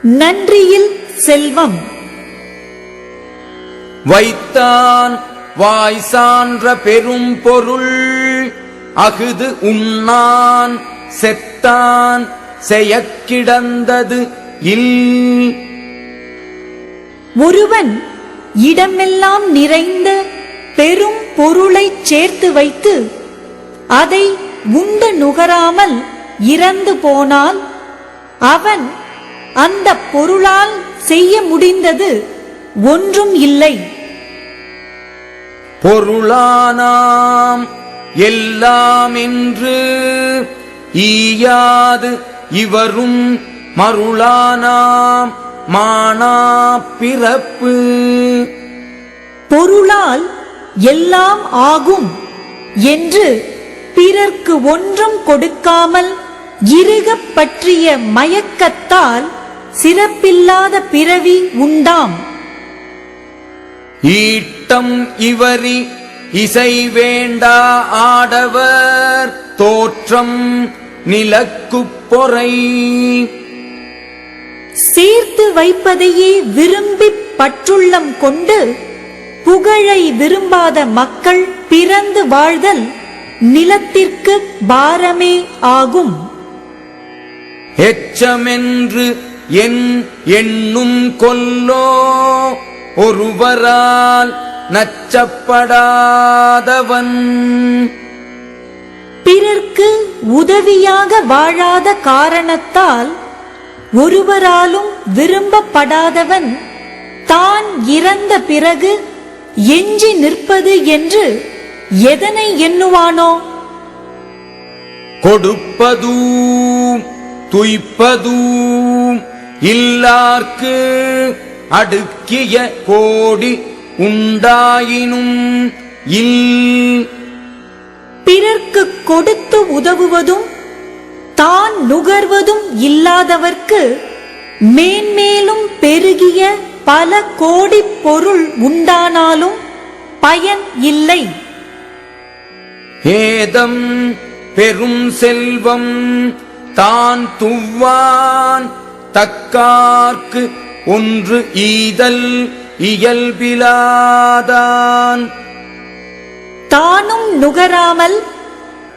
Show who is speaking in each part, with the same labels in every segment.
Speaker 1: நன்றியில் செல்வம்.
Speaker 2: வைத்தான் வாய் சான்ற பெரும் பொருள் அகுது உண்ணான் செத்தான் செயக் கிடந்தது இல்.
Speaker 1: ஒருவன் இடமெல்லாம் நிறைந்த பெரும் பொருளைச் சேர்த்து வைத்து அதை உண்டு நுகராமல் இறந்து போனால் அவன் அந்த பொருளால் செய்ய முடிந்தது ஒன்றும் இல்லை.
Speaker 2: பொருளானாம் எல்லாம் என்று ஈயாது இவரும் மருளானாம் மானா பிறப்பு.
Speaker 1: பொருளால் எல்லாம் ஆகும் என்று பிறர்க்கு ஒன்றும் கொடுக்காமல் இறுகப் பற்றிய மயக்கத்தால் சிறப்பில்லாத பிறவி உண்டாம்.
Speaker 2: ஈட்டம் இவரி இசை வேண்டா ஆடவர் தோற்றம் நிலக்குப் பொறை.
Speaker 1: சேர்த்து வைப்பதையே விரும்பிப் பற்றுள்ளம் கொண்டு புகழை விரும்பாத மக்கள் பிறந்து வாழ்தல் நிலத்திற்கு பாரமே ஆகும்.
Speaker 2: எச்சமென்று என் எண்ணும் கொல்லோ ஒருவரால் நச்சப்படாதவன்.
Speaker 1: பிறர்க்கு உதவியாக வாழாத காரணத்தால் ஒருவராலும் விரும்பப்படாதவன் தான் இறந்த பிறகு எஞ்சி நிற்பது என்று எதனை எண்ணுவானோ?
Speaker 2: கொடுப்பதூம் துய்ப்பதூம் இல்லார்க்கு அடுக்கிய கோடி உண்டாயினும் இல்.
Speaker 1: பிறர்க்கு கொடுத்து உதவுவதும் தான் நுகர்வதும் இல்லாதவர்க்கு மேன்மேலும் பெருகிய பல கோடி பொருள் உண்டானாலும் பயன் இல்லை.
Speaker 2: ஏதம் பெரும் செல்வம் தான் துவான் தக்கார்க்கு ஒன்று ஈதல் இயல்பிலாதான்.
Speaker 1: தானும் நுகராமல்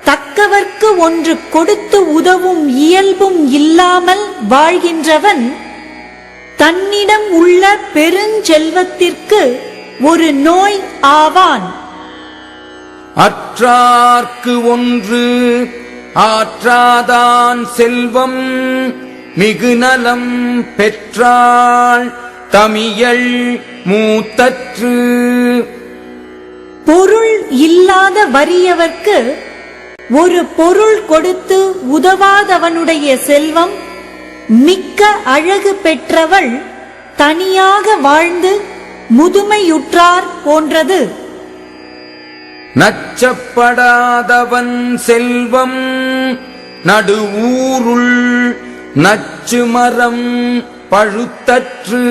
Speaker 1: தக்கவர்க்கு ஒன்று கொடுத்து உதவும் இயல்பும் இல்லாமல் வாழ்கின்றவன் தன்னிடம் உள்ள பெருஞ்செல்வத்திற்கு ஒரு நோய் ஆவான்.
Speaker 2: அற்றார்க்கு ஒன்று ஆற்றாதான் செல்வம் மிகு நலம் பெற்றாள் தமியள் மூத்தற்று.
Speaker 1: பொருள் இல்லாத வறியவர்க்கு ஒரு பொருள் கொடுத்து உதவாதவனுடைய செல்வம் மிக்க அழகு பெற்றவள் தனியாக வாழ்ந்து முதுமையுற்றார் போன்றது.
Speaker 2: நச்சப்படாதவன் செல்வம் நடுவூருள் நச்சு மரம் பழுத்தற்று.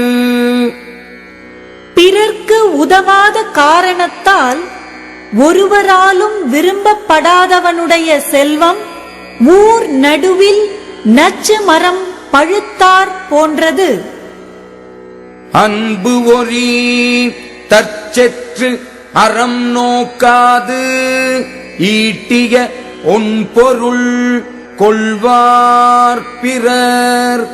Speaker 1: பிறர்க்கு உதவாத காரணத்தால் ஒருவராலும் விரும்பப்படாதவனுடைய செல்வம் ஊர் நடுவில் நச்சு மரம் பழுத்தார் போன்றது.
Speaker 2: அன்பு ஒரீ தற்செற்று அறம் நோக்காது ஈட்டிய ஒன்பொருள் கொள்வார் பிறர்.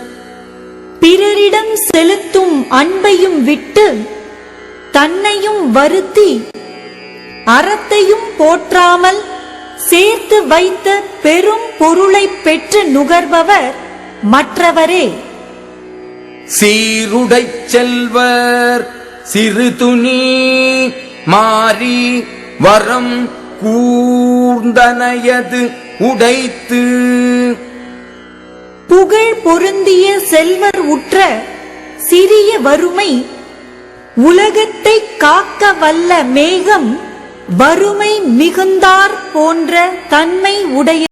Speaker 1: பிறரிடம் செலுத்தும் அன்பையும் விட்டு தன்னையும் வருத்தி அறத்தையும் போற்றாமல் சேர்த்து வைத்த பெரும் பொருளை பெற்று நுகர்பவர் மற்றவரே.
Speaker 2: சீருடைச் செல்வர் சிறு துணி மாறி வரம் கூர்ந்தனையது உடைத்து.
Speaker 1: புகழ் பொருந்திய செல்வர் உற்ற சிறிய வறுமை உலகத்தை காக்க வல்ல மேகம் வறுமை மிகுந்தார் போன்ற தன்மை உடைய